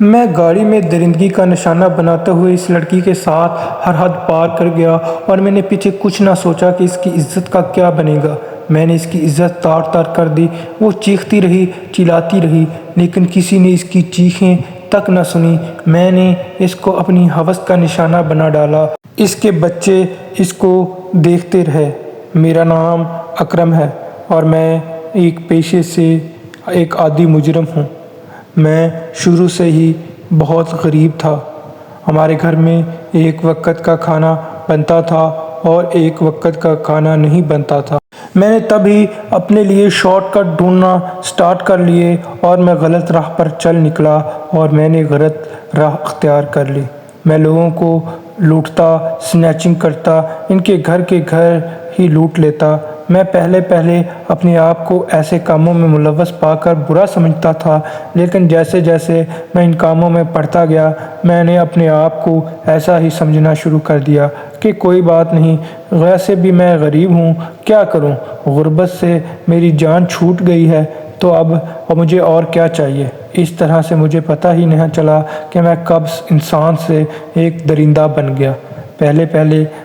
میں گاڑی میں درندگی کا نشانہ بناتے ہوئے اس لڑکی کے ساتھ ہر حد پار کر گیا اور میں نے پیچھے کچھ نہ سوچا کہ اس کی عزت کا کیا بنے گا۔ میں نے اس کی عزت تار تار کر دی۔ وہ چیختی رہی، چلاتی رہی، لیکن کسی نے اس کی چیخیں تک نہ سنی۔ میں نے اس کو اپنی ہوس کا نشانہ بنا ڈالا۔ اس کے بچے اس کو دیکھتے رہے۔ میرا نام اکرم ہے اور میں ایک پیشے سے ایک عادی مجرم ہوں۔ میں شروع سے ہی بہت غریب تھا۔ ہمارے گھر میں ایک وقت کا کھانا بنتا تھا اور ایک وقت کا کھانا نہیں بنتا تھا۔ میں نے تب ہی اپنے لیے شارٹ کٹ ڈھونڈنا سٹارٹ کر لیے اور میں غلط راہ پر چل نکلا اور میں نے غلط راہ اختیار کر لی۔ میں لوگوں کو لوٹتا، سنیچنگ کرتا، ان کے گھر ہی لوٹ لیتا۔ میں پہلے اپنے آپ کو ایسے کاموں میں ملوث پا کر برا سمجھتا تھا، لیکن جیسے جیسے میں ان کاموں میں پڑتا گیا میں نے اپنے آپ کو ایسا ہی سمجھنا شروع کر دیا کہ کوئی بات نہیں، ویسے بھی میں غریب ہوں، کیا کروں، غربت سے میری جان چھوٹ گئی ہے تو اب مجھے اور کیا چاہیے۔ اس طرح سے مجھے پتہ ہی نہیں چلا کہ میں کب انسان سے ایک درندہ بن گیا۔ پہلے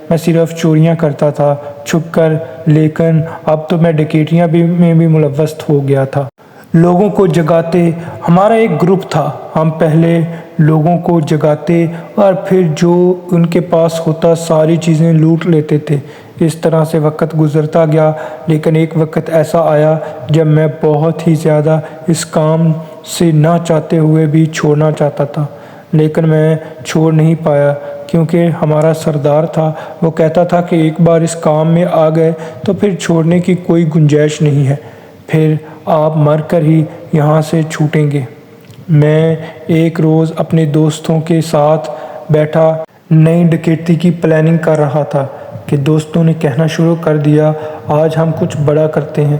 میں صرف چوریاں کرتا تھا چھپ کر، لیکن اب تو میں ڈکیتیاں میں بھی ملوث ہو گیا تھا۔ لوگوں کو جگاتے، ہمارا ایک گروپ تھا، ہم پہلے لوگوں کو جگاتے اور پھر جو ان کے پاس ہوتا ساری چیزیں لوٹ لیتے تھے۔ اس طرح سے وقت گزرتا گیا، لیکن ایک وقت ایسا آیا جب میں بہت ہی زیادہ اس کام سے نہ چاہتے ہوئے بھی چھوڑنا چاہتا تھا، لیکن میں چھوڑ نہیں پایا کیونکہ ہمارا سردار تھا۔ وہ کہتا تھا کہ ایک بار اس کام میں آ گئے تو پھر چھوڑنے کی کوئی گنجائش نہیں ہے، پھر آپ مر کر ہی یہاں سے چھوٹیں گے۔ میں ایک روز اپنے دوستوں کے ساتھ بیٹھا نئی ڈکیتی کی پلاننگ کر رہا تھا کہ دوستوں نے کہنا شروع کر دیا، آج ہم کچھ بڑا کرتے ہیں،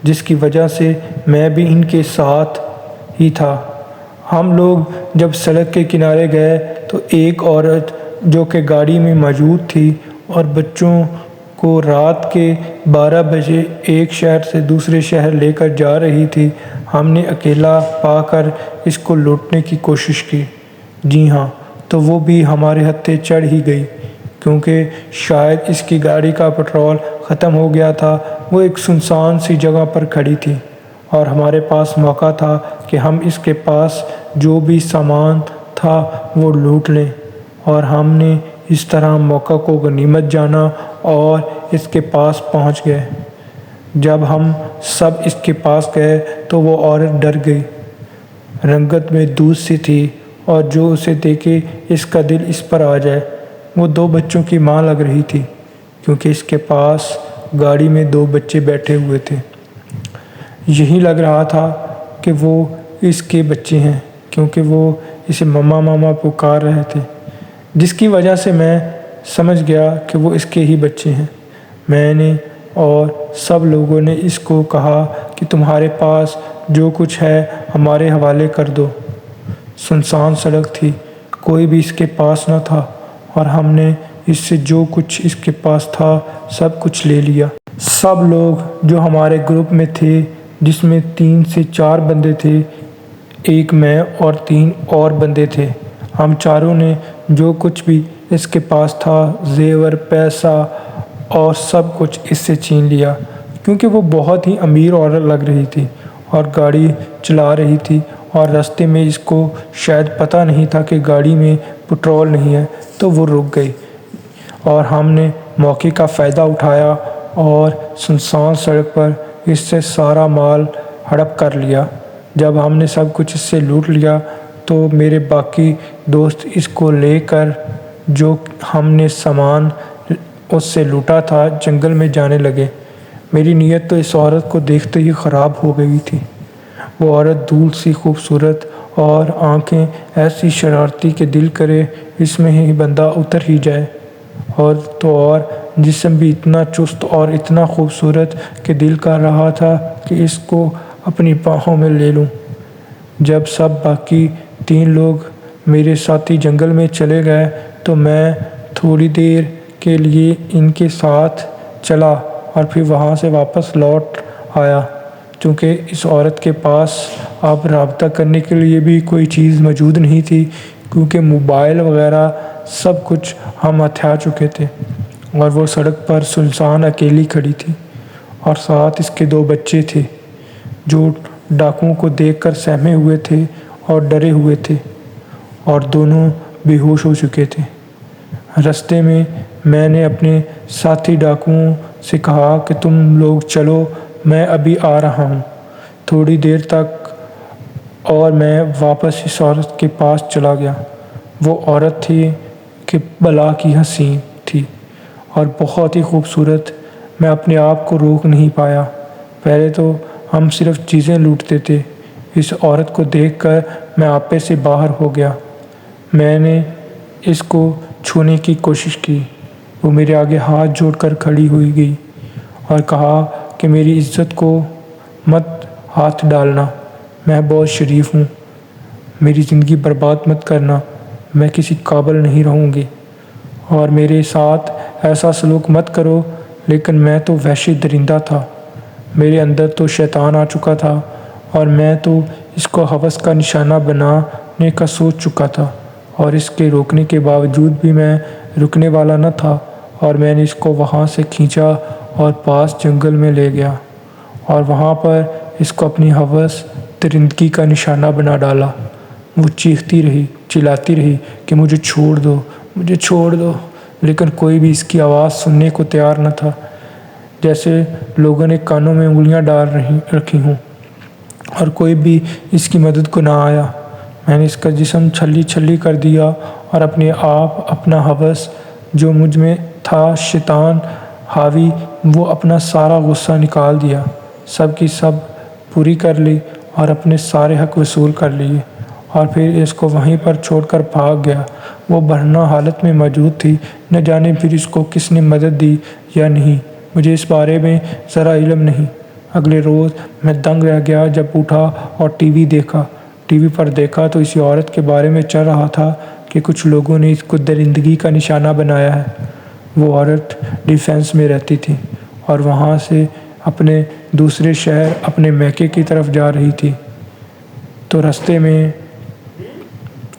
جس کی وجہ سے میں بھی ان کے ساتھ ہی تھا۔ ہم لوگ جب سڑک کے کنارے گئے تو ایک عورت جو کہ گاڑی میں موجود تھی اور بچوں کو رات کے 12 بجے ایک شہر سے دوسرے شہر لے کر جا رہی تھی، ہم نے اکیلا پا کر اس کو لوٹنے کی کوشش کی۔ جی ہاں، تو وہ بھی ہمارے ہتھے چڑھ ہی گئی کیونکہ شاید اس کی گاڑی کا پٹرول ختم ہو گیا تھا۔ وہ ایک سنسان سی جگہ پر کھڑی تھی اور ہمارے پاس موقع تھا کہ ہم اس کے پاس جو بھی سامان تھا وہ لوٹ لیں، اور ہم نے اس طرح موقع کو غنیمت جانا اور اس کے پاس پہنچ گئے۔ جب ہم سب اس کے پاس گئے تو وہ عورت ڈر گئی، رنگت میں دودھ سی تھی اور جو اسے دیکھے اس کا دل اس پر آ جائے۔ وہ 2 بچوں کی ماں لگ رہی تھی کیونکہ اس کے پاس گاڑی میں 2 بچے بیٹھے ہوئے تھے۔ یہی لگ رہا تھا کہ وہ اس کے بچے ہیں کیونکہ وہ اسے ماما ماما پکار رہے تھے، جس کی وجہ سے میں سمجھ گیا کہ وہ اس کے ہی بچے ہیں۔ میں نے اور سب لوگوں نے اس کو کہا کہ تمہارے پاس جو کچھ ہے ہمارے حوالے کر دو۔ سنسان سڑک تھی، کوئی بھی اس کے پاس نہ تھا اور ہم نے اس سے جو کچھ اس کے پاس تھا سب کچھ لے لیا۔ سب لوگ جو ہمارے گروپ میں تھے، جس میں 3 سے 4 بندے تھے، ایک میں اور 3 اور بندے تھے، ہم چاروں نے جو کچھ بھی اس کے پاس تھا، زیور، پیسہ اور سب کچھ اس سے چھین لیا کیونکہ وہ بہت ہی امیر عورت لگ رہی تھی اور گاڑی چلا رہی تھی، اور راستے میں اس کو شاید پتہ نہیں تھا کہ گاڑی میں پٹرول نہیں ہے تو وہ رک گئی، اور ہم نے موقع کا فائدہ اٹھایا اور سنسان سڑک پر اس سے سارا مال ہڑپ کر لیا۔ جب ہم نے سب کچھ اس سے لوٹ لیا تو میرے باقی دوست اس کو لے کر جو ہم نے سامان اس سے لوٹا تھا جنگل میں جانے لگے۔ میری نیت تو اس عورت کو دیکھتے ہی خراب ہو گئی تھی۔ وہ عورت دھول سی خوبصورت اور آنکھیں ایسی شرارتی کہ دل کرے اس میں ہی بندہ اتر ہی جائے، اور جسم بھی اتنا چست اور اتنا خوبصورت کہ دل کر رہا تھا کہ اس کو اپنی باہوں میں لے لوں۔ جب سب باقی 3 لوگ میرے ساتھی جنگل میں چلے گئے تو میں تھوڑی دیر کے لیے ان کے ساتھ چلا اور پھر وہاں سے واپس لوٹ آیا۔ چونکہ اس عورت کے پاس اب رابطہ کرنے کے لیے بھی کوئی چیز موجود نہیں تھی، کیونکہ موبائل وغیرہ سب کچھ ہم ہتھیا چکے تھے، اور وہ سڑک پر سنسان اکیلی کھڑی تھی، اور ساتھ اس کے 2 بچے تھے جو ڈاکوؤں کو دیکھ کر سہمے ہوئے تھے اور ڈرے ہوئے تھے، اور دونوں بے ہوش ہو چکے تھے۔ رستے میں میں نے اپنے ساتھی ڈاکوؤں سے کہا کہ تم لوگ چلو، میں ابھی آ رہا ہوں۔ تھوڑی دیر تک اور میں واپس اس عورت کے پاس چلا گیا۔ وہ عورت تھی کہ بلا کی حسین تھی اور بہت ہی خوبصورت۔ میں اپنے آپ کو روک نہیں پایا۔ پہلے تو ہم صرف چیزیں لوٹتے تھے، اس عورت کو دیکھ کر میں آپے سے باہر ہو گیا۔ میں نے اس کو چھونے کی کوشش کی۔ وہ میرے آگے ہاتھ جوڑ کر کھڑی ہوئی گئی اور کہا کہ میری عزت کو مت ہاتھ ڈالنا، میں بہت شریف ہوں، میری زندگی برباد مت کرنا، میں کسی قابل نہیں رہوں گی، اور میرے ساتھ ایسا سلوک مت کرو۔ لیکن میں تو وحشی درندہ تھا، میرے اندر تو شیطان آ چکا تھا، اور میں تو اس کو ہوس کا نشانہ بنانے کا سوچ چکا تھا، اور اس کے روکنے کے باوجود بھی میں رکنے والا نہ تھا، اور میں نے اس کو وہاں سے کھینچا اور پاس جنگل میں لے گیا، اور وہاں پر اس کو اپنی ہوس درندگی کا نشانہ بنا ڈالا۔ وہ چیختی رہی، چلاتی رہی کہ مجھے چھوڑ دو، مجھے چھوڑ دو، لیکن کوئی بھی اس کی آواز سننے کو تیار نہ تھا، جیسے لوگوں نے کانوں میں انگلیاں ڈال رکھی ہوں، اور کوئی بھی اس کی مدد کو نہ آیا۔ میں نے اس کا جسم چھلی چھلی کر دیا اور اپنے آپ اپنا ہوس جو مجھ میں تھا شیطان حاوی، وہ اپنا سارا غصہ نکال دیا، سب کی سب پوری کر لی اور اپنے سارے حق وصول کر لیے، اور پھر اس کو وہیں پر چھوڑ کر بھاگ گیا۔ وہ برہنہ حالت میں موجود تھی، نہ جانے پھر اس کو کس نے مدد دی یا نہیں، مجھے اس بارے میں ذرا علم نہیں۔ اگلے روز میں دنگ رہ گیا جب اٹھا اور ٹی وی پر دیکھا تو اسی عورت کے بارے میں چل رہا تھا کہ کچھ لوگوں نے اس کو درندگی کا نشانہ بنایا ہے۔ وہ عورت ڈیفینس میں رہتی تھی اور وہاں سے اپنے دوسرے شہر اپنے میکے کی طرف جا رہی تھی، تو رستے میں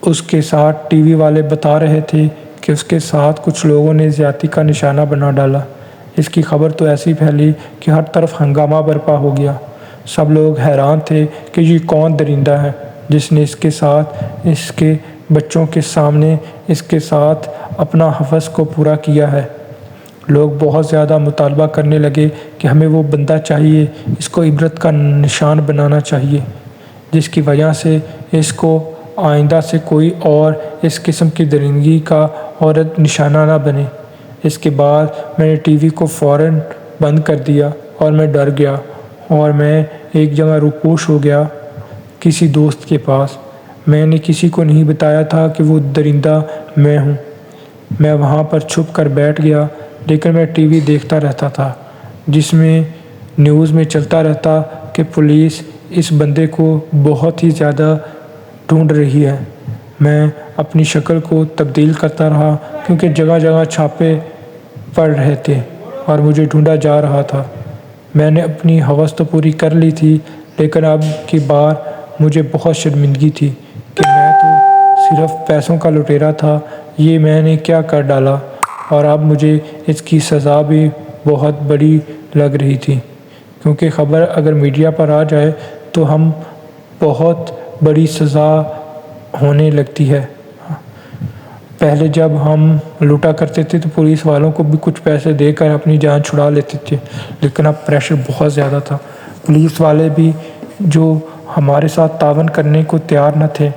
اس کے ساتھ ٹی وی والے بتا رہے تھے کہ اس کے ساتھ کچھ لوگوں نے زیادتی کا نشانہ بنا ڈالا۔ اس کی خبر تو ایسی پھیلی کہ ہر طرف ہنگامہ برپا ہو گیا۔ سب لوگ حیران تھے کہ یہ کون درندہ ہے جس نے اس کے ساتھ، اس کے بچوں کے سامنے اس کے ساتھ اپنا ہوس کو پورا کیا ہے۔ لوگ بہت زیادہ مطالبہ کرنے لگے کہ ہمیں وہ بندہ چاہیے، اس کو عبرت کا نشان بنانا چاہیے، جس کی وجہ سے اس کو آئندہ سے کوئی اور اس قسم کی درندگی کا عورت نشانہ نہ بنے۔ اس کے بعد میں نے ٹی وی کو فوراً بند کر دیا اور میں ڈر گیا، اور میں ایک جگہ روپوش ہو گیا کسی دوست کے پاس۔ میں نے کسی کو نہیں بتایا تھا کہ وہ درندہ میں ہوں۔ میں وہاں پر چھپ کر بیٹھ گیا، لیکن میں ٹی وی دیکھتا رہتا تھا جس میں نیوز میں چلتا رہتا کہ پولیس اس بندے کو بہت ہی زیادہ ڈھونڈ رہی ہے۔ میں اپنی شکل کو تبدیل کرتا رہا کیونکہ جگہ جگہ چھاپے پڑ رہے تھے اور مجھے ڈھونڈا جا رہا تھا۔ میں نے اپنی ہوس تو پوری کر لی تھی، لیکن اب کی بار مجھے بہت شرمندگی تھی کہ میں تو صرف پیسوں کا لٹیرا تھا، یہ میں نے کیا کر ڈالا، اور اب مجھے اس کی سزا بھی بہت بڑی لگ رہی تھی، کیونکہ خبر اگر میڈیا پر آ جائے تو ہم بہت بڑی سزا ہونے لگتی ہے۔ پہلے جب ہم لوٹا کرتے تھے تو پولیس والوں کو بھی کچھ پیسے دے کر اپنی جان چھڑا لیتے تھے، لیکن اب پریشر بہت زیادہ تھا۔ پولیس والے بھی جو ہمارے ساتھ تعاون کرنے کو تیار نہ تھے۔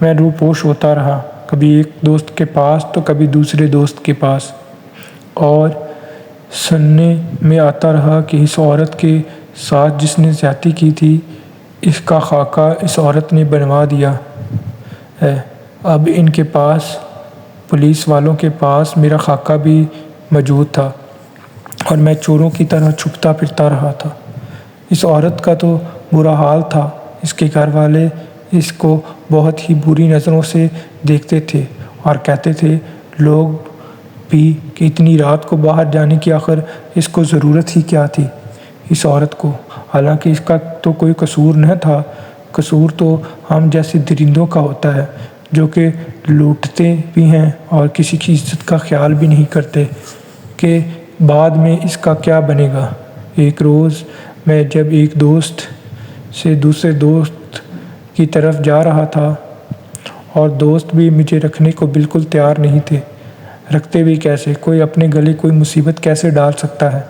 میں روپوش ہوتا رہا، کبھی ایک دوست کے پاس تو کبھی دوسرے دوست کے پاس، اور سننے میں آتا رہا کہ اس عورت کے ساتھ جس نے زیادتی کی تھی، اس کا خاکہ اس عورت نے بنوا دیا ہے۔ اب ان کے پاس، پولیس والوں کے پاس میرا خاکہ بھی موجود تھا، اور میں چوروں کی طرح چھپتا پھرتا رہا تھا۔ اس عورت کا تو برا حال تھا، اس کے گھر والے اس کو بہت ہی بری نظروں سے دیکھتے تھے اور کہتے تھے لوگ بھی کہ اتنی رات کو باہر جانے کی آخر اس کو ضرورت ہی کیا تھی۔ اس عورت کو حالانکہ اس کا تو کوئی قصور نہ تھا۔ قصور تو ہم جیسے درندوں کا ہوتا ہے جو کہ لوٹتے بھی ہیں اور کسی کی عزت کا خیال بھی نہیں کرتے کہ بعد میں اس کا کیا بنے گا۔ ایک روز میں جب ایک دوست سے دوسرے دوست کی طرف جا رہا تھا اور دوست بھی مجھے رکھنے کو بالکل تیار نہیں تھے۔ رکھتے بھی کیسے؟ کوئی اپنے گلے کوئی مصیبت کیسے ڈال سکتا ہے؟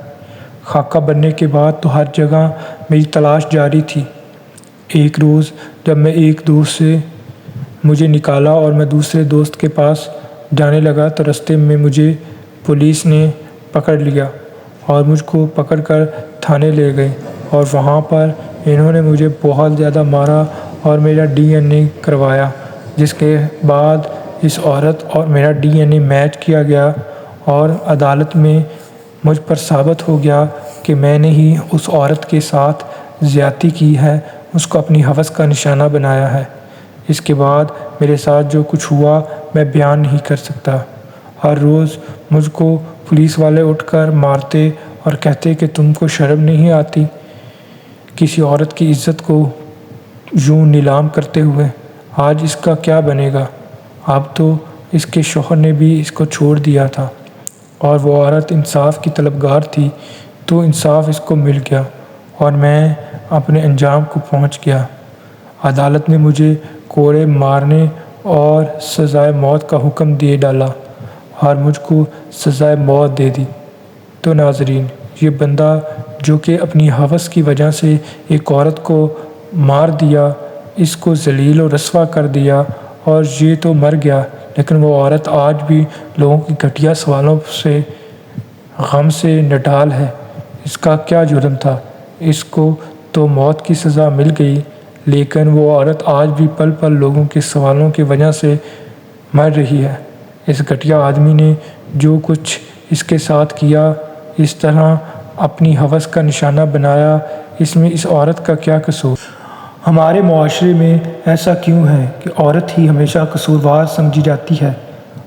خاکہ بننے کے بعد تو ہر جگہ میری تلاش جاری تھی۔ ایک روز جب میں ایک دوست سے مجھے نکالا اور میں دوسرے دوست کے پاس جانے لگا تو رستے میں مجھے پولیس نے پکڑ لیا اور مجھ کو پکڑ کر تھانے لے گئے، اور وہاں پر انہوں نے مجھے بہت زیادہ مارا اور میرا DNA کروایا، جس کے بعد اس عورت اور میرا DNA میچ کیا گیا اور عدالت میں مجھ پر ثابت ہو گیا کہ میں نے ہی اس عورت کے ساتھ زیادتی کی ہے، اس کو اپنی ہوس کا نشانہ بنایا ہے۔ اس کے بعد میرے ساتھ جو کچھ ہوا میں بیان نہیں کر سکتا۔ ہر روز مجھ کو پولیس والے اٹھ کر مارتے اور کہتے کہ تم کو شرم نہیں آتی کسی عورت کی عزت کو یوں نیلام کرتے ہوئے؟ آج اس کا کیا بنے گا؟ اب تو اس کے شوہر نے بھی اس کو چھوڑ دیا تھا اور وہ عورت انصاف کی طلبگار تھی، تو انصاف اس کو مل گیا اور میں اپنے انجام کو پہنچ گیا۔ عدالت نے مجھے کوڑے مارنے اور سزائے موت کا حکم دے ڈالا اور مجھ کو سزائے موت دے دی۔ تو ناظرین، یہ بندہ جو کہ اپنی ہوس کی وجہ سے ایک عورت کو مار دیا، اس کو ذلیل و رسوا کر دیا اور یہ تو مر گیا، لیکن وہ عورت آج بھی لوگوں کی گھٹیا سوالوں سے غم سے نڈال ہے۔ اس کا کیا جرم تھا؟ اس کو تو موت کی سزا مل گئی، لیکن وہ عورت آج بھی پل پل لوگوں کے سوالوں کی وجہ سے مر رہی ہے۔ اس گھٹیا آدمی نے جو کچھ اس کے ساتھ کیا، اس طرح اپنی ہوس کا نشانہ بنایا، اس میں اس عورت کا کیا قصور؟ ہمارے معاشرے میں ایسا کیوں ہے کہ عورت ہی ہمیشہ قصوروار سمجھی جاتی ہے؟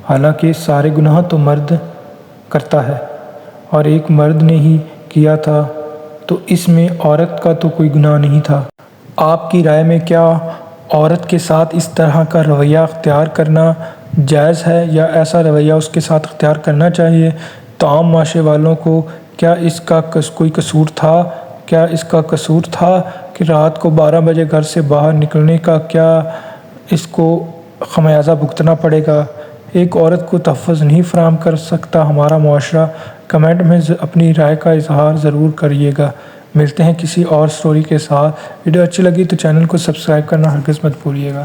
حالانکہ سارے گناہ تو مرد کرتا ہے اور ایک مرد نے ہی کیا تھا، تو اس میں عورت کا تو کوئی گناہ نہیں تھا۔ آپ کی رائے میں کیا عورت کے ساتھ اس طرح کا رویہ اختیار کرنا جائز ہے یا ایسا رویہ اس کے ساتھ اختیار کرنا چاہیے؟ تو عام معاشرے والوں کو کیا اس کا کوئی قصور تھا؟ کیا اس کا قصور تھا کہ رات کو 12 بجے گھر سے باہر نکلنے کا کیا اس کو خمیازہ بھگتنا پڑے گا؟ ایک عورت کو تحفظ نہیں فراہم کر سکتا ہمارا معاشرہ؟ کمنٹ میں اپنی رائے کا اظہار ضرور کریے گا۔ ملتے ہیں کسی اور سٹوری کے ساتھ۔ ویڈیو اچھی لگی تو چینل کو سبسکرائب کرنا ہرگز مت بھولیے گا۔